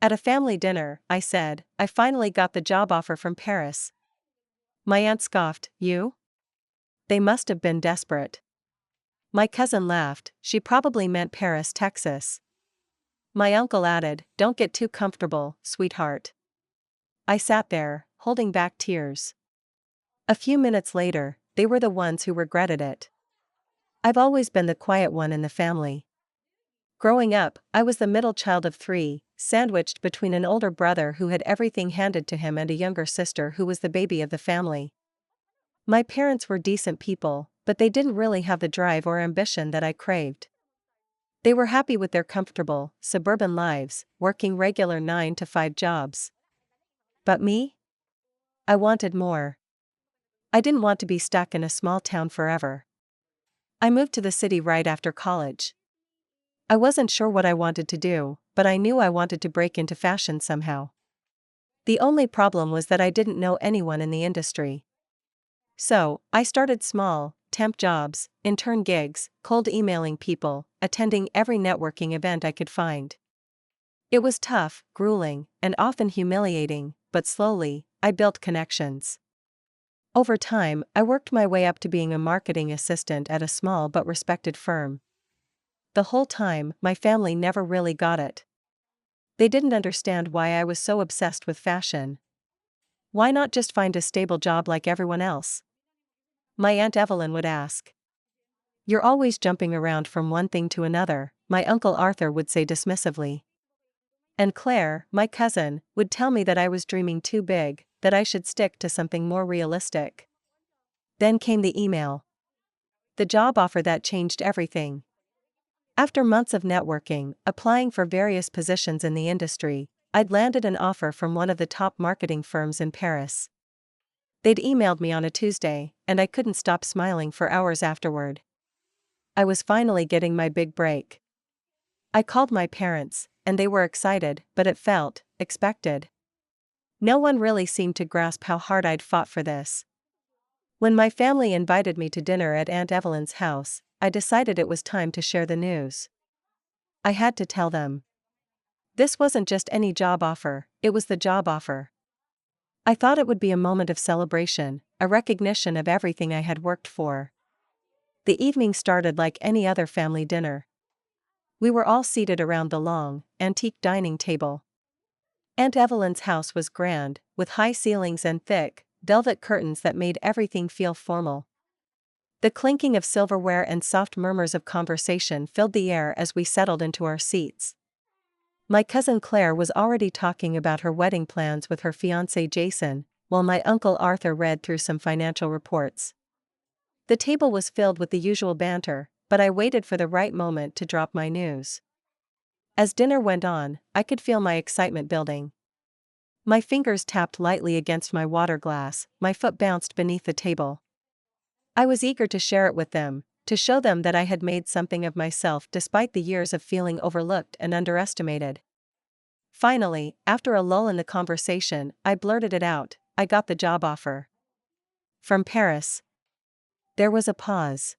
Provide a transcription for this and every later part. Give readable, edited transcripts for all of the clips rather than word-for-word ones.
At a family dinner, I said, I finally got the job offer from Paris. My aunt scoffed, "You?" They must have been desperate. My cousin laughed, she probably meant Paris, Texas. My uncle added, "Don't get too comfortable, sweetheart." I sat there, holding back tears. A few minutes later, they were the ones who regretted it. I've always been the quiet one in the family. Growing up, I was the middle child of 3, sandwiched between an older brother who had everything handed to him and a younger sister who was the baby of the family. My parents were decent people, but they didn't really have the drive or ambition that I craved. They were happy with their comfortable, suburban lives, working regular 9-to-5 jobs. But me? I wanted more. I didn't want to be stuck in a small town forever. I moved to the city right after college. I wasn't sure what I wanted to do, but I knew I wanted to break into fashion somehow. The only problem was that I didn't know anyone in the industry. So, I started small, temp jobs, intern gigs, cold emailing people, attending every networking event I could find. It was tough, grueling, and often humiliating, but slowly, I built connections. Over time, I worked my way up to being a marketing assistant at a small but respected firm. The whole time, my family never really got it. They didn't understand why I was so obsessed with fashion. Why not just find a stable job like everyone else? My Aunt Evelyn would ask. "You're always jumping around from one thing to another," my Uncle Arthur would say dismissively. And Claire, my cousin, would tell me that I was dreaming too big, that I should stick to something more realistic. Then came the email. The job offer that changed everything. After months of networking, applying for various positions in the industry, I'd landed an offer from one of the top marketing firms in Paris. They'd emailed me on a Tuesday, and I couldn't stop smiling for hours afterward. I was finally getting my big break. I called my parents, and they were excited, but it felt expected. No one really seemed to grasp how hard I'd fought for this. When my family invited me to dinner at Aunt Evelyn's house, I decided it was time to share the news. I had to tell them. This wasn't just any job offer, it was the job offer. I thought it would be a moment of celebration, a recognition of everything I had worked for. The evening started like any other family dinner. We were all seated around the long, antique dining table. Aunt Evelyn's house was grand, with high ceilings and thick, velvet curtains that made everything feel formal. The clinking of silverware and soft murmurs of conversation filled the air as we settled into our seats. My cousin Claire was already talking about her wedding plans with her fiancé Jason, while my Uncle Arthur read through some financial reports. The table was filled with the usual banter, but I waited for the right moment to drop my news. As dinner went on, I could feel my excitement building. My fingers tapped lightly against my water glass, my foot bounced beneath the table. I was eager to share it with them, to show them that I had made something of myself despite the years of feeling overlooked and underestimated. Finally, after a lull in the conversation, I blurted it out, "I got the job offer." From Paris. There was a pause.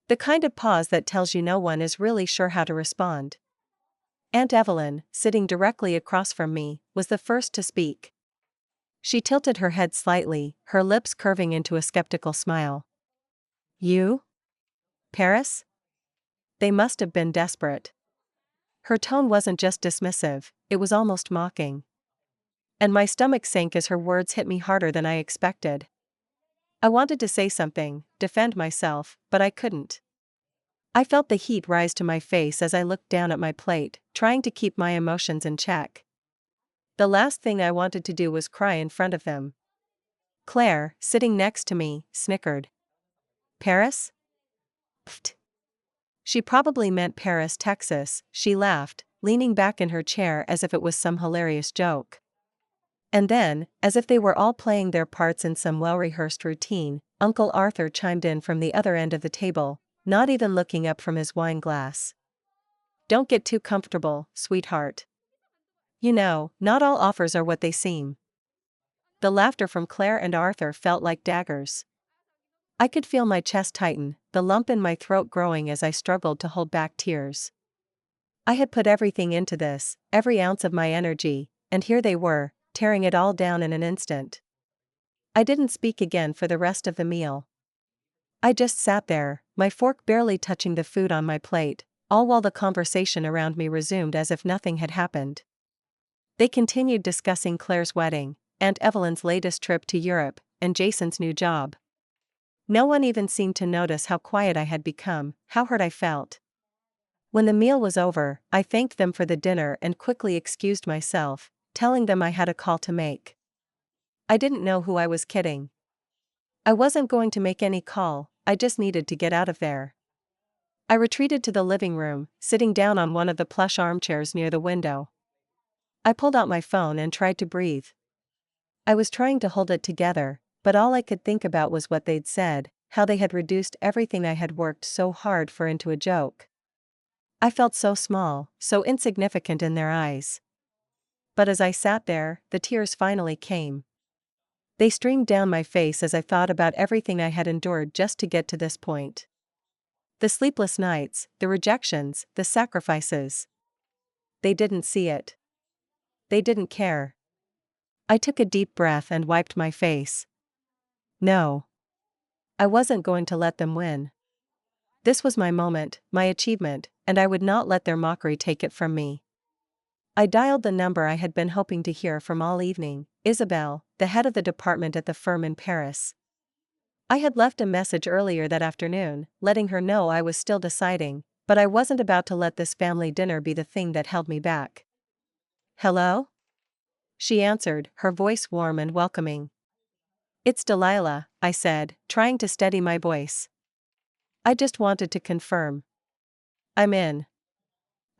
The kind of pause that tells you no one is really sure how to respond. Aunt Evelyn, sitting directly across from me, was the first to speak. She tilted her head slightly, her lips curving into a skeptical smile. "You? Paris?" They must have been desperate. Her tone wasn't just dismissive, it was almost mocking. And my stomach sank as her words hit me harder than I expected. I wanted to say something, defend myself, but I couldn't. I felt the heat rise to my face as I looked down at my plate, trying to keep my emotions in check. The last thing I wanted to do was cry in front of them. Claire, sitting next to me, snickered. "Paris?" Pfft. She probably meant Paris, Texas, she laughed, leaning back in her chair as if it was some hilarious joke. And then, as if they were all playing their parts in some well-rehearsed routine, Uncle Arthur chimed in from the other end of the table, not even looking up from his wine glass. "Don't get too comfortable, sweetheart. You know, not all offers are what they seem." The laughter from Claire and Arthur felt like daggers. I could feel my chest tighten, the lump in my throat growing as I struggled to hold back tears. I had put everything into this, every ounce of my energy, and here they were, tearing it all down in an instant. I didn't speak again for the rest of the meal. I just sat there, my fork barely touching the food on my plate, all while the conversation around me resumed as if nothing had happened. They continued discussing Claire's wedding, Aunt Evelyn's latest trip to Europe, and Jason's new job. No one even seemed to notice how quiet I had become, how hurt I felt. When the meal was over, I thanked them for the dinner and quickly excused myself, telling them I had a call to make. I didn't know who I was kidding. I wasn't going to make any call, I just needed to get out of there. I retreated to the living room, sitting down on one of the plush armchairs near the window. I pulled out my phone and tried to breathe. I was trying to hold it together, but all I could think about was what they'd said, how they had reduced everything I had worked so hard for into a joke. I felt so small, so insignificant in their eyes. But as I sat there, the tears finally came. They streamed down my face as I thought about everything I had endured just to get to this point. The sleepless nights, the rejections, the sacrifices. They didn't see it. They didn't care. I took a deep breath and wiped my face. No. I wasn't going to let them win. This was my moment, my achievement, and I would not let their mockery take it from me. I dialed the number I had been hoping to hear from all evening, Isabel, the head of the department at the firm in Paris. I had left a message earlier that afternoon, letting her know I was still deciding, but I wasn't about to let this family dinner be the thing that held me back. Hello? She answered, her voice warm and welcoming. It's Delilah, I said, trying to steady my voice. I just wanted to confirm. I'm in.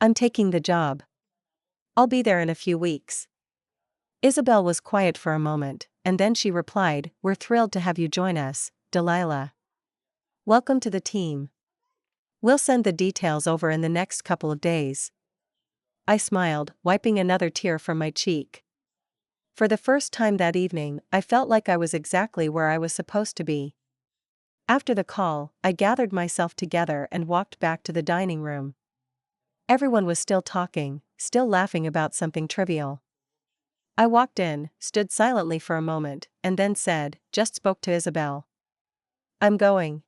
I'm taking the job. I'll be there in a few weeks. Isabel was quiet for a moment, and then she replied, We're thrilled to have you join us, Delilah. Welcome to the team. We'll send the details over in the next couple of days. I smiled, wiping another tear from my cheek. For the first time that evening, I felt like I was exactly where I was supposed to be. After the call, I gathered myself together and walked back to the dining room. Everyone was still talking, still laughing about something trivial. I walked in, stood silently for a moment, and then said, just spoke to Isabel. I'm going.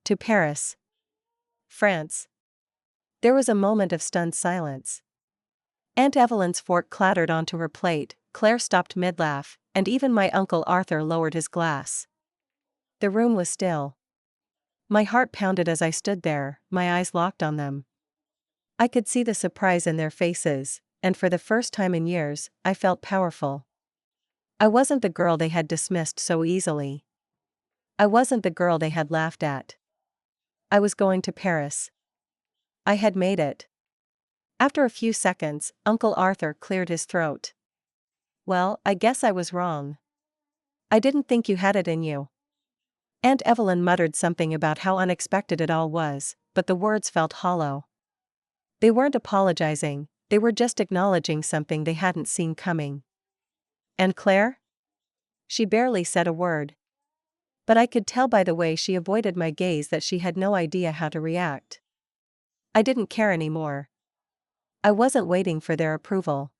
To Paris. France. There was a moment of stunned silence. Aunt Evelyn's fork clattered onto her plate, Claire stopped mid-laugh, and even my Uncle Arthur lowered his glass. The room was still. My heart pounded as I stood there, my eyes locked on them. I could see the surprise in their faces, and for the first time in years, I felt powerful. I wasn't the girl they had dismissed so easily. I wasn't the girl they had laughed at. I was going to Paris. I had made it. After a few seconds, Uncle Arthur cleared his throat. Well, I guess I was wrong. I didn't think you had it in you. Aunt Evelyn muttered something about how unexpected it all was, but the words felt hollow. They weren't apologizing, they were just acknowledging something they hadn't seen coming. And Claire? She barely said a word. But I could tell by the way she avoided my gaze that she had no idea how to react. I didn't care anymore. I wasn't waiting for their approval.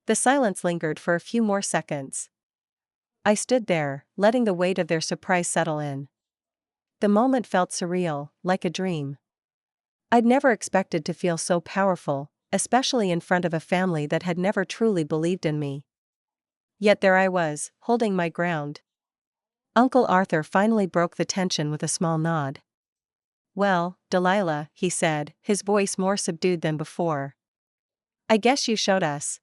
The silence lingered for a few more seconds. I stood there, letting the weight of their surprise settle in. The moment felt surreal, like a dream. I'd never expected to feel so powerful, especially in front of a family that had never truly believed in me. Yet there I was, holding my ground. Uncle Arthur finally broke the tension with a small nod. Well, Delilah, he said, his voice more subdued than before. I guess you showed us.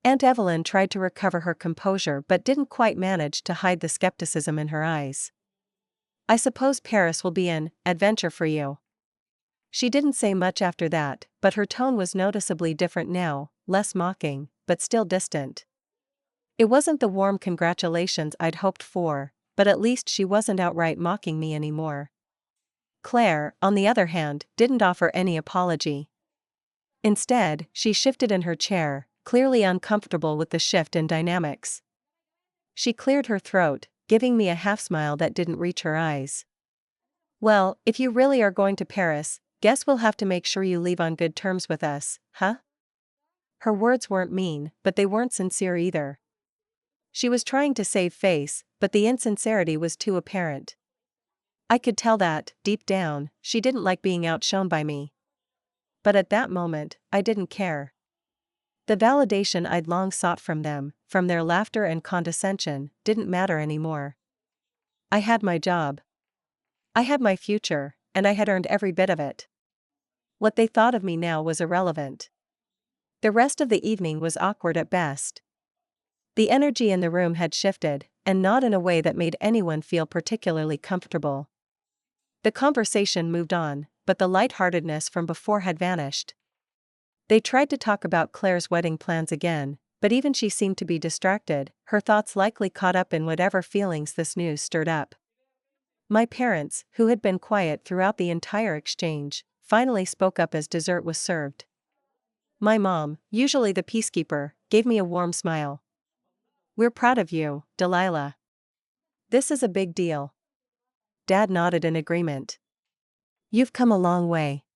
Aunt Evelyn tried to recover her composure but didn't quite manage to hide the skepticism in her eyes. I suppose Paris will be an adventure for you. She didn't say much after that, but her tone was noticeably different now, less mocking, but still distant. It wasn't the warm congratulations I'd hoped for, but at least she wasn't outright mocking me anymore. Claire, on the other hand, didn't offer any apology. Instead, she shifted in her chair, clearly uncomfortable with the shift in dynamics. She cleared her throat, giving me a half-smile that didn't reach her eyes. Well, if you really are going to Paris, Guess we'll have to make sure you leave on good terms with us, huh? Her words weren't mean, but they weren't sincere either. She was trying to save face, but the insincerity was too apparent. I could tell that, deep down, she didn't like being outshone by me. But at that moment, I didn't care. The validation I'd long sought from them, from their laughter and condescension, didn't matter anymore. I had my job. I had my future, and I had earned every bit of it. What they thought of me now was irrelevant. The rest of the evening was awkward at best. The energy in the room had shifted, and not in a way that made anyone feel particularly comfortable. The conversation moved on, but the lightheartedness from before had vanished. They tried to talk about Claire's wedding plans again, but even she seemed to be distracted, her thoughts likely caught up in whatever feelings this news stirred up. My parents, who had been quiet throughout the entire exchange, finally spoke up as dessert was served. My mom, usually the peacekeeper, gave me a warm smile. "We're proud of you, Delilah. This is a big deal." Dad nodded in agreement. "You've come a long way."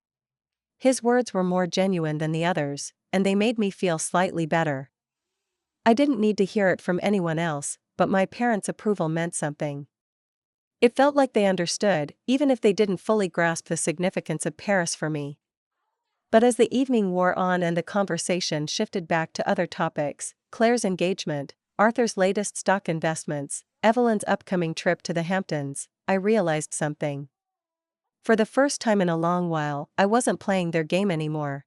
His words were more genuine than the others, and they made me feel slightly better. I didn't need to hear it from anyone else, but my parents' approval meant something. It felt like they understood, even if they didn't fully grasp the significance of Paris for me. But as the evening wore on and the conversation shifted back to other topics, Claire's engagement, Arthur's latest stock investments, Evelyn's upcoming trip to the Hamptons, I realized something. For the first time in a long while, I wasn't playing their game anymore.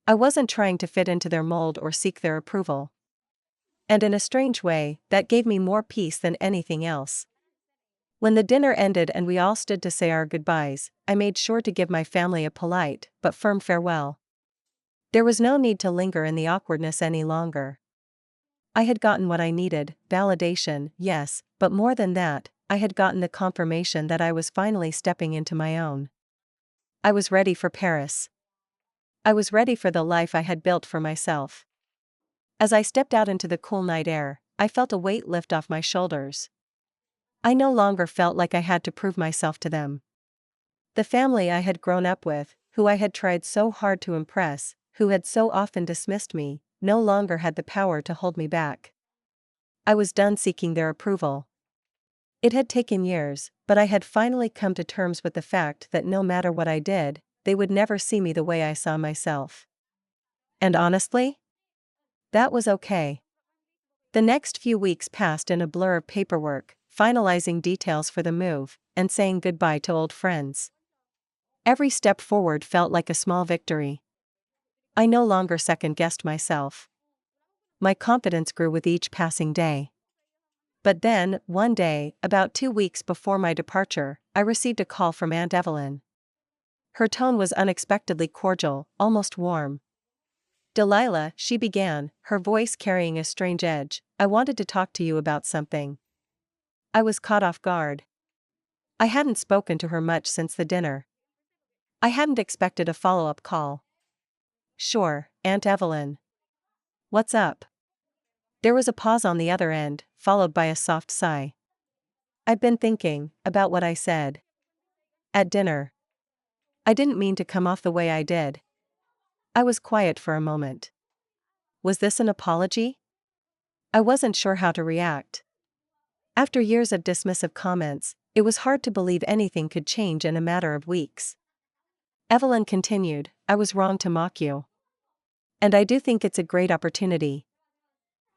I wasn't trying to fit into their mold or seek their approval. And in a strange way, that gave me more peace than anything else. When the dinner ended and we all stood to say our goodbyes, I made sure to give my family a polite, but firm farewell. There was no need to linger in the awkwardness any longer. I had gotten what I needed, validation, yes, but more than that, I had gotten the confirmation that I was finally stepping into my own. I was ready for Paris. I was ready for the life I had built for myself. As I stepped out into the cool night air, I felt a weight lift off my shoulders. I no longer felt like I had to prove myself to them. The family I had grown up with, who I had tried so hard to impress, who had so often dismissed me, no longer had the power to hold me back. I was done seeking their approval. It had taken years, but I had finally come to terms with the fact that no matter what I did, they would never see me the way I saw myself. And honestly, that was okay. The next few weeks passed in a blur of paperwork, finalizing details for the move, and saying goodbye to old friends. Every step forward felt like a small victory. I no longer second-guessed myself. My confidence grew with each passing day. But then, one day, about 2 weeks before my departure, I received a call from Aunt Evelyn. Her tone was unexpectedly cordial, almost warm. "Delilah," she began, her voice carrying a strange edge, "I wanted to talk to you about something." I was caught off guard. I hadn't spoken to her much since the dinner. I hadn't expected a follow-up call. "Sure, Aunt Evelyn. What's up?" There was a pause on the other end, followed by a soft sigh. "I've been thinking about what I said at dinner. I didn't mean to come off the way I did." I was quiet for a moment. Was this an apology? I wasn't sure how to react. After years of dismissive comments, it was hard to believe anything could change in a matter of weeks. Evelyn continued, "I was wrong to mock you. And I do think it's a great opportunity."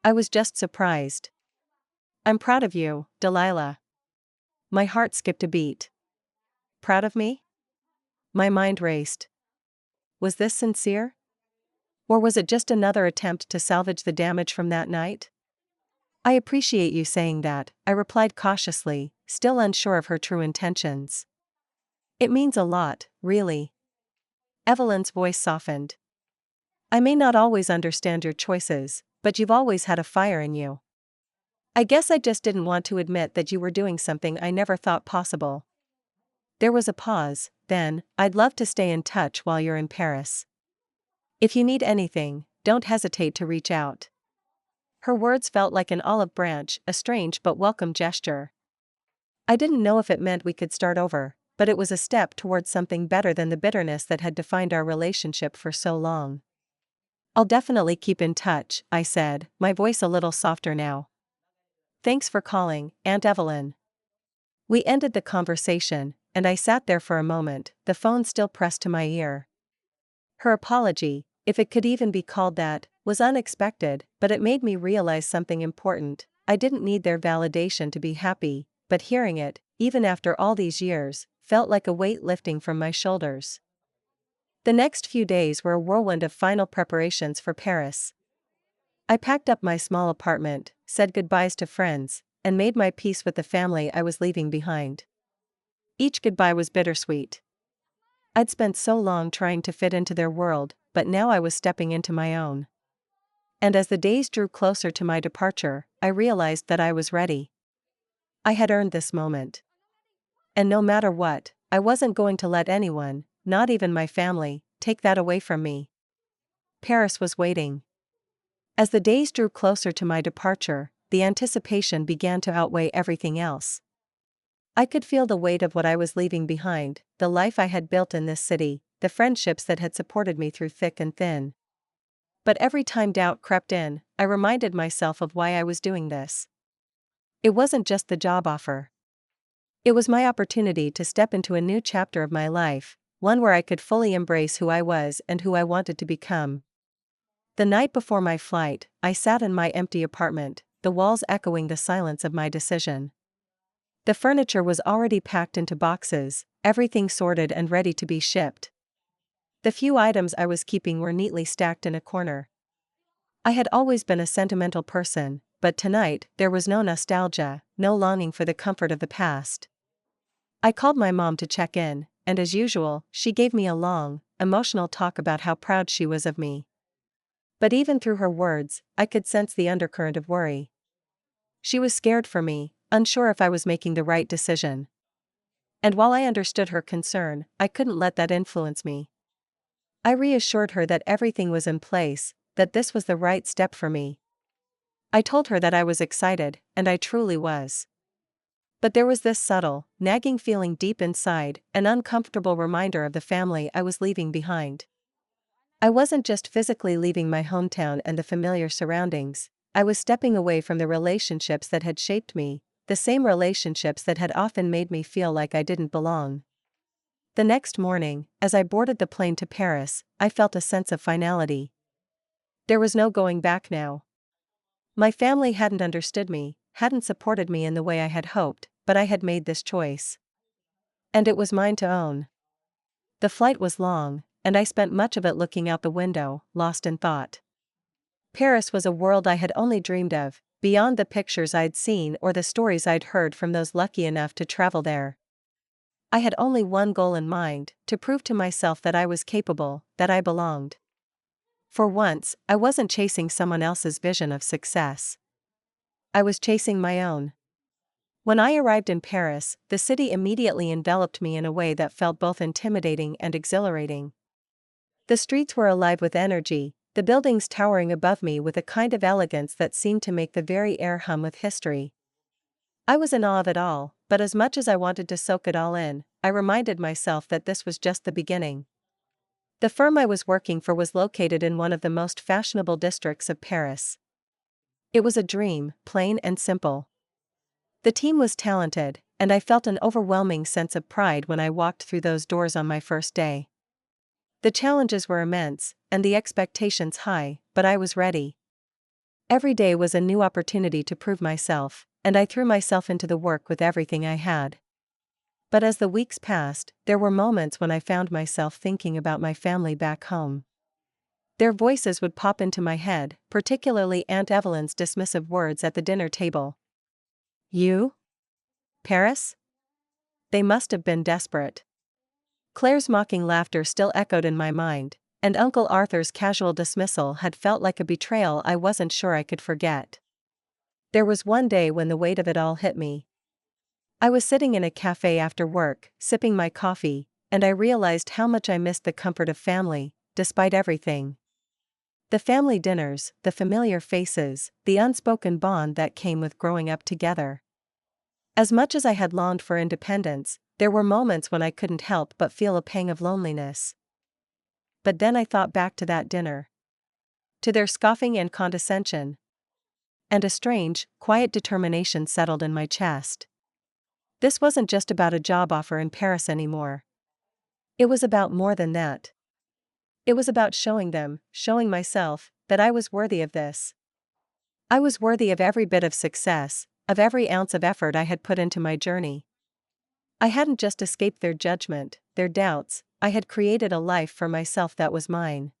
I was just surprised. "I'm proud of you, Delilah." My heart skipped a beat. Proud of me? My mind raced. Was this sincere? Or was it just another attempt to salvage the damage from that night? "I appreciate you saying that," I replied cautiously, still unsure of her true intentions. "It means a lot, really." Evelyn's voice softened. "I may not always understand your choices, but you've always had a fire in you. I guess I just didn't want to admit that you were doing something I never thought possible." There was a pause, then, "I'd love to stay in touch while you're in Paris. If you need anything, don't hesitate to reach out." Her words felt like an olive branch, a strange but welcome gesture. I didn't know if it meant we could start over, but it was a step towards something better than the bitterness that had defined our relationship for so long. "I'll definitely keep in touch," I said, my voice a little softer now. "Thanks for calling, Aunt Evelyn." We ended the conversation, and I sat there for a moment, the phone still pressed to my ear. Her apology, if it could even be called that, was unexpected, but it made me realize something important. I didn't need their validation to be happy, but hearing it, even after all these years, felt like a weight lifting from my shoulders. The next few days were a whirlwind of final preparations for Paris. I packed up my small apartment, said goodbyes to friends, and made my peace with the family I was leaving behind. Each goodbye was bittersweet. I'd spent so long trying to fit into their world, but now I was stepping into my own. And as the days drew closer to my departure, I realized that I was ready. I had earned this moment. And no matter what, I wasn't going to let anyone, not even my family, take that away from me. Paris was waiting. As the days drew closer to my departure, the anticipation began to outweigh everything else. I could feel the weight of what I was leaving behind, the life I had built in this city, the friendships that had supported me through thick and thin. But every time doubt crept in, I reminded myself of why I was doing this. It wasn't just the job offer. It was my opportunity to step into a new chapter of my life, one where I could fully embrace who I was and who I wanted to become. The night before my flight, I sat in my empty apartment, the walls echoing the silence of my decision. The furniture was already packed into boxes, everything sorted and ready to be shipped. The few items I was keeping were neatly stacked in a corner. I had always been a sentimental person, but tonight there was no nostalgia, no longing for the comfort of the past. I called my mom to check in, and as usual, she gave me a long, emotional talk about how proud she was of me. But even through her words, I could sense the undercurrent of worry. She was scared for me, unsure if I was making the right decision. And while I understood her concern, I couldn't let that influence me. I reassured her that everything was in place, that this was the right step for me. I told her that I was excited, and I truly was. But there was this subtle, nagging feeling deep inside, an uncomfortable reminder of the family I was leaving behind. I wasn't just physically leaving my hometown and the familiar surroundings, I was stepping away from the relationships that had shaped me, the same relationships that had often made me feel like I didn't belong. The next morning, as I boarded the plane to Paris, I felt a sense of finality. There was no going back now. My family hadn't understood me, hadn't supported me in the way I had hoped, but I had made this choice. And it was mine to own. The flight was long, and I spent much of it looking out the window, lost in thought. Paris was a world I had only dreamed of, beyond the pictures I'd seen or the stories I'd heard from those lucky enough to travel there. I had only one goal in mind, to prove to myself that I was capable, that I belonged. For once, I wasn't chasing someone else's vision of success. I was chasing my own. When I arrived in Paris, the city immediately enveloped me in a way that felt both intimidating and exhilarating. The streets were alive with energy, the buildings towering above me with a kind of elegance that seemed to make the very air hum with history. I was in awe of it all, but as much as I wanted to soak it all in, I reminded myself that this was just the beginning. The firm I was working for was located in one of the most fashionable districts of Paris. It was a dream, plain and simple. The team was talented, and I felt an overwhelming sense of pride when I walked through those doors on my first day. The challenges were immense, and the expectations high, but I was ready. Every day was a new opportunity to prove myself, and I threw myself into the work with everything I had. But as the weeks passed, there were moments when I found myself thinking about my family back home. Their voices would pop into my head, particularly Aunt Evelyn's dismissive words at the dinner table. "You? Paris?" They must have been desperate. Claire's mocking laughter still echoed in my mind, and Uncle Arthur's casual dismissal had felt like a betrayal I wasn't sure I could forget. There was one day when the weight of it all hit me. I was sitting in a cafe after work, sipping my coffee, and I realized how much I missed the comfort of family, despite everything. The family dinners, the familiar faces, the unspoken bond that came with growing up together. As much as I had longed for independence, There were moments when I couldn't help but feel a pang of loneliness. But then I thought back to that dinner. To their scoffing and condescension. And a strange, quiet determination settled in my chest. This wasn't just about a job offer in Paris anymore. It was about more than that. It was about showing them, showing myself, that I was worthy of this. I was worthy of every bit of success, of every ounce of effort I had put into my journey. I hadn't just escaped their judgment, their doubts, I had created a life for myself that was mine.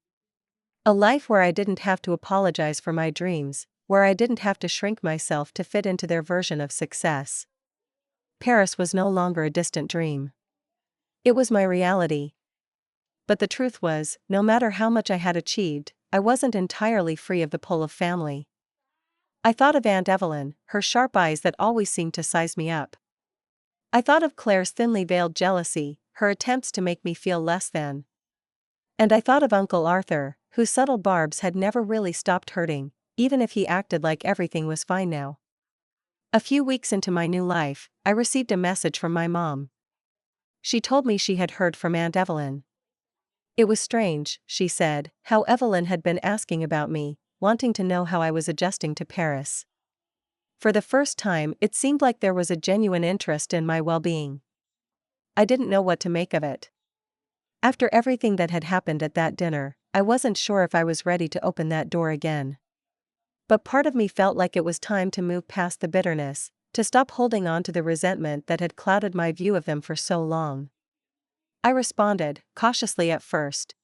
A life where I didn't have to apologize for my dreams, where I didn't have to shrink myself to fit into their version of success. Paris was no longer a distant dream. It was my reality. But the truth was, no matter how much I had achieved, I wasn't entirely free of the pull of family. I thought of Aunt Evelyn, her sharp eyes that always seemed to size me up. I thought of Claire's thinly veiled jealousy, her attempts to make me feel less than. And I thought of Uncle Arthur, whose subtle barbs had never really stopped hurting, even if he acted like everything was fine now. A few weeks into my new life, I received a message from my mom. She told me she had heard from Aunt Evelyn. It was strange, she said, how Evelyn had been asking about me, wanting to know how I was adjusting to Paris. For the first time, it seemed like there was a genuine interest in my well-being. I didn't know what to make of it. After everything that had happened at that dinner, I wasn't sure if I was ready to open that door again. But part of me felt like it was time to move past the bitterness, to stop holding on to the resentment that had clouded my view of them for so long. I responded, cautiously at first.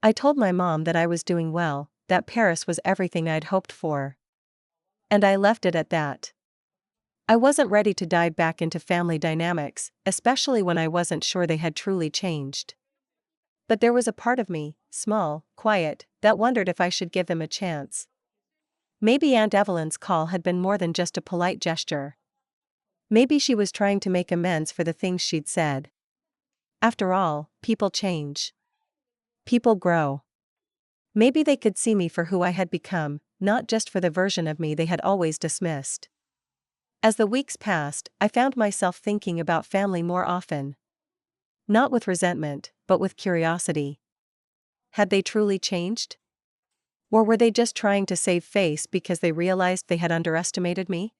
I told my mom that I was doing well, that Paris was everything I'd hoped for. And I left it at that. I wasn't ready to dive back into family dynamics, especially when I wasn't sure they had truly changed. But there was a part of me, small, quiet, that wondered if I should give them a chance. Maybe Aunt Evelyn's call had been more than just a polite gesture. Maybe she was trying to make amends for the things she'd said. After all, people change. People grow. Maybe they could see me for who I had become, not just for the version of me they had always dismissed. As the weeks passed, I found myself thinking about family more often. Not with resentment, but with curiosity. Had they truly changed? Or were they just trying to save face because they realized they had underestimated me?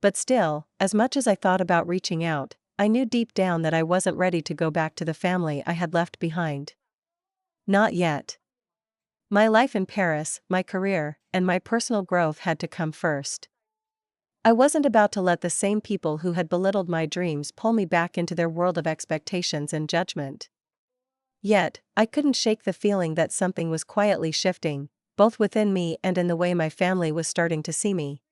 But still, as much as I thought about reaching out, I knew deep down that I wasn't ready to go back to the family I had left behind. Not yet. My life in Paris, my career, and my personal growth had to come first. I wasn't about to let the same people who had belittled my dreams pull me back into their world of expectations and judgment. Yet, I couldn't shake the feeling that something was quietly shifting, both within me and in the way my family was starting to see me.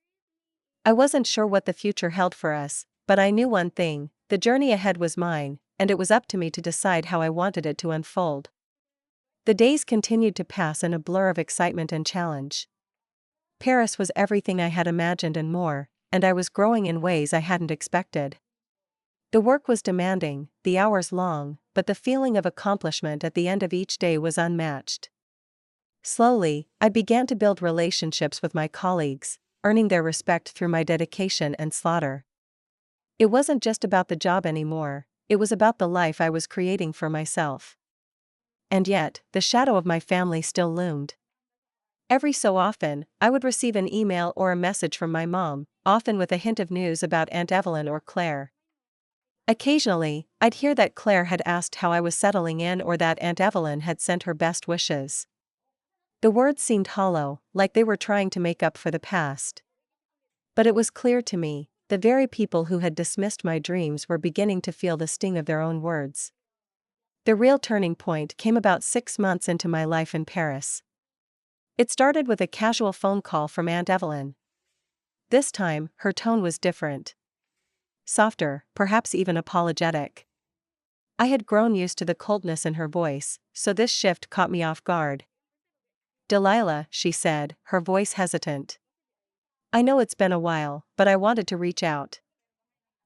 I wasn't sure what the future held for us, but I knew one thing: the journey ahead was mine, and it was up to me to decide how I wanted it to unfold. The days continued to pass in a blur of excitement and challenge. Paris was everything I had imagined and more, and I was growing in ways I hadn't expected. The work was demanding, the hours long, but the feeling of accomplishment at the end of each day was unmatched. Slowly, I began to build relationships with my colleagues, earning their respect through my dedication and slaughter. It wasn't just about the job anymore, it was about the life I was creating for myself. And yet, the shadow of my family still loomed. Every so often, I would receive an email or a message from my mom, often with a hint of news about Aunt Evelyn or Claire. Occasionally, I'd hear that Claire had asked how I was settling in or that Aunt Evelyn had sent her best wishes. The words seemed hollow, like they were trying to make up for the past. But it was clear to me, the very people who had dismissed my dreams were beginning to feel the sting of their own words. The real turning point came about 6 months into my life in Paris. It started with a casual phone call from Aunt Evelyn. This time, her tone was different. Softer, perhaps even apologetic. I had grown used to the coldness in her voice, so this shift caught me off guard. "Delilah," she said, her voice hesitant. "I know it's been a while, but I wanted to reach out.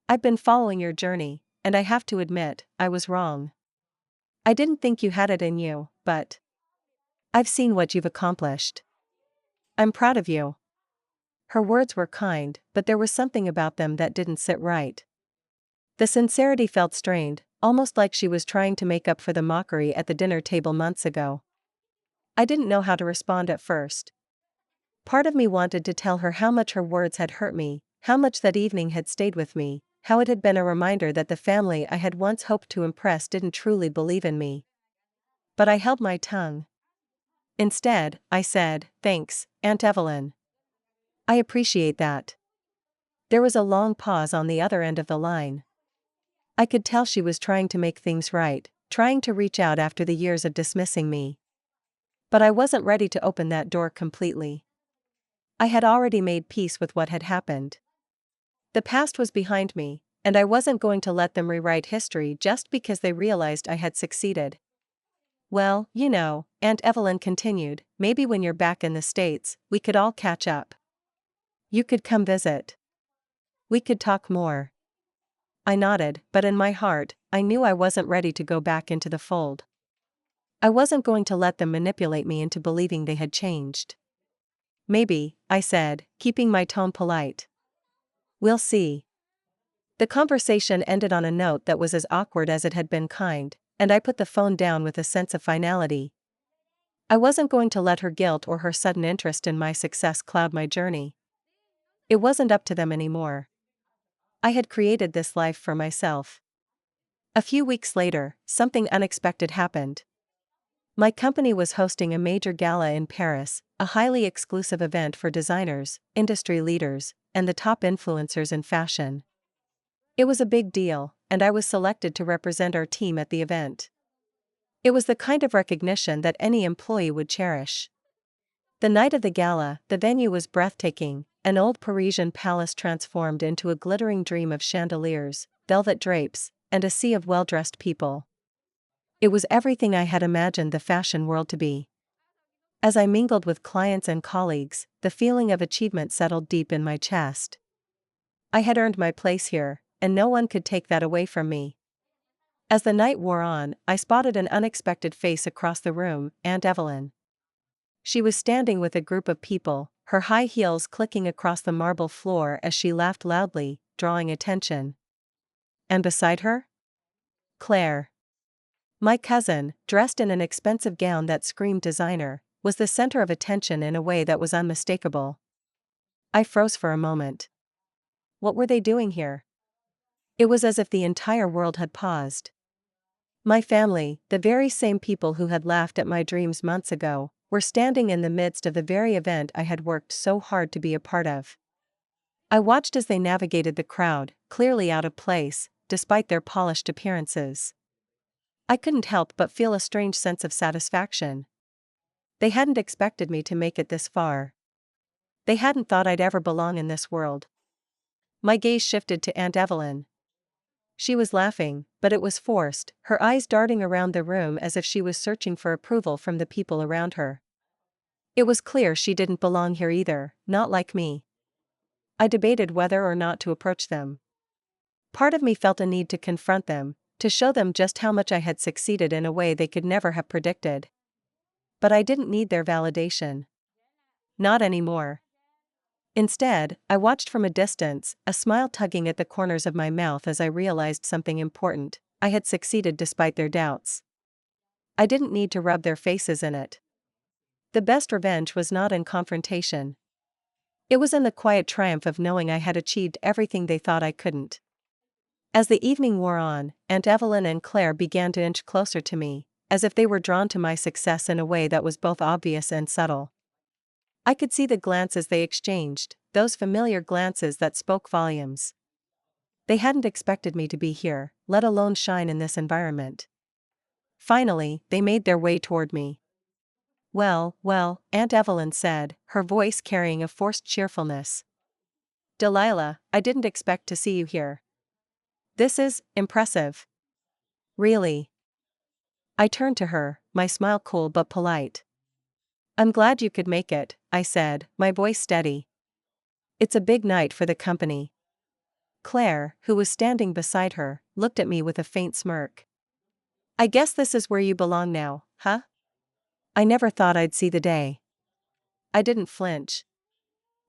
I've been following your journey, and I have to admit, I was wrong. I didn't think you had it in you, but I've seen what you've accomplished. I'm proud of you." Her words were kind, but there was something about them that didn't sit right. The sincerity felt strained, almost like she was trying to make up for the mockery at the dinner table months ago. I didn't know how to respond at first. Part of me wanted to tell her how much her words had hurt me, how much that evening had stayed with me, how it had been a reminder that the family I had once hoped to impress didn't truly believe in me. But I held my tongue. Instead, I said, "Thanks, Aunt Evelyn. I appreciate that." There was a long pause on the other end of the line. I could tell she was trying to make things right, trying to reach out after the years of dismissing me. But I wasn't ready to open that door completely. I had already made peace with what had happened. The past was behind me, and I wasn't going to let them rewrite history just because they realized I had succeeded. "Well, Aunt Evelyn continued, "maybe when you're back in the States, we could all catch up. You could come visit. We could talk more." I nodded, but in my heart, I knew I wasn't ready to go back into the fold. I wasn't going to let them manipulate me into believing they had changed. "Maybe," I said, keeping my tone polite. "We'll see." The conversation ended on a note that was as awkward as it had been kind, and I put the phone down with a sense of finality. I wasn't going to let her guilt or her sudden interest in my success cloud my journey. It wasn't up to them anymore. I had created this life for myself. A few weeks later, something unexpected happened. My company was hosting a major gala in Paris, a highly exclusive event for designers, industry leaders, and the top influencers in fashion. It was a big deal, and I was selected to represent our team at the event. It was the kind of recognition that any employee would cherish. The night of the gala, the venue was breathtaking, an old Parisian palace transformed into a glittering dream of chandeliers, velvet drapes, and a sea of well-dressed people. It was everything I had imagined the fashion world to be. As I mingled with clients and colleagues, the feeling of achievement settled deep in my chest. I had earned my place here, and no one could take that away from me. As the night wore on, I spotted an unexpected face across the room, Aunt Evelyn. She was standing with a group of people, her high heels clicking across the marble floor as she laughed loudly, drawing attention. And beside her? Claire. My cousin, dressed in an expensive gown that screamed designer, was the center of attention in a way that was unmistakable. I froze for a moment. What were they doing here? It was as if the entire world had paused. My family, the very same people who had laughed at my dreams months ago, were standing in the midst of the very event I had worked so hard to be a part of. I watched as they navigated the crowd, clearly out of place, despite their polished appearances. I couldn't help but feel a strange sense of satisfaction. They hadn't expected me to make it this far. They hadn't thought I'd ever belong in this world. My gaze shifted to Aunt Evelyn. She was laughing, but it was forced, her eyes darting around the room as if she was searching for approval from the people around her. It was clear she didn't belong here either, not like me. I debated whether or not to approach them. Part of me felt a need to confront them, to show them just how much I had succeeded in a way they could never have predicted. But I didn't need their validation. Not anymore. Instead, I watched from a distance, a smile tugging at the corners of my mouth as I realized something important. I had succeeded despite their doubts. I didn't need to rub their faces in it. The best revenge was not in confrontation. It was in the quiet triumph of knowing I had achieved everything they thought I couldn't. As the evening wore on, Aunt Evelyn and Claire began to inch closer to me, as if they were drawn to my success in a way that was both obvious and subtle. I could see the glances they exchanged, those familiar glances that spoke volumes. They hadn't expected me to be here, let alone shine in this environment. Finally, they made their way toward me. Well, Aunt Evelyn said, her voice carrying a forced cheerfulness. "Delilah, I didn't expect to see you here. This is impressive." "Really?" I turned to her, my smile cool but polite. "I'm glad you could make it," I said, my voice steady. "It's a big night for the company." Claire, who was standing beside her, looked at me with a faint smirk. "I guess this is where you belong now, huh?" I never thought I'd see the day. I didn't flinch.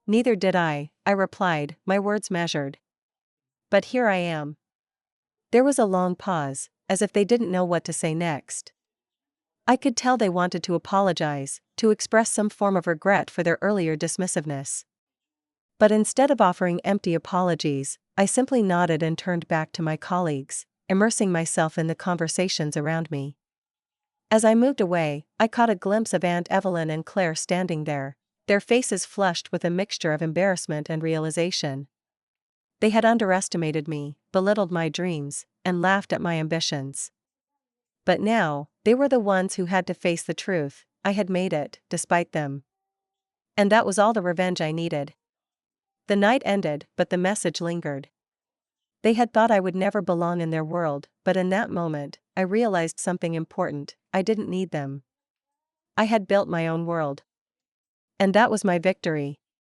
"Neither did I replied, my words measured. "But here I am." There was a long pause, as if they didn't know what to say next. I could tell they wanted to apologize, to express some form of regret for their earlier dismissiveness. But instead of offering empty apologies, I simply nodded and turned back to my colleagues, immersing myself in the conversations around me. As I moved away, I caught a glimpse of Aunt Evelyn and Claire standing there, their faces flushed with a mixture of embarrassment and realization. They had underestimated me, belittled my dreams, and laughed at my ambitions. But now, they were the ones who had to face the truth. I had made it, despite them. And that was all the revenge I needed. The night ended, but the message lingered. They had thought I would never belong in their world, but in that moment, I realized something important: I didn't need them. I had built my own world. And that was my victory.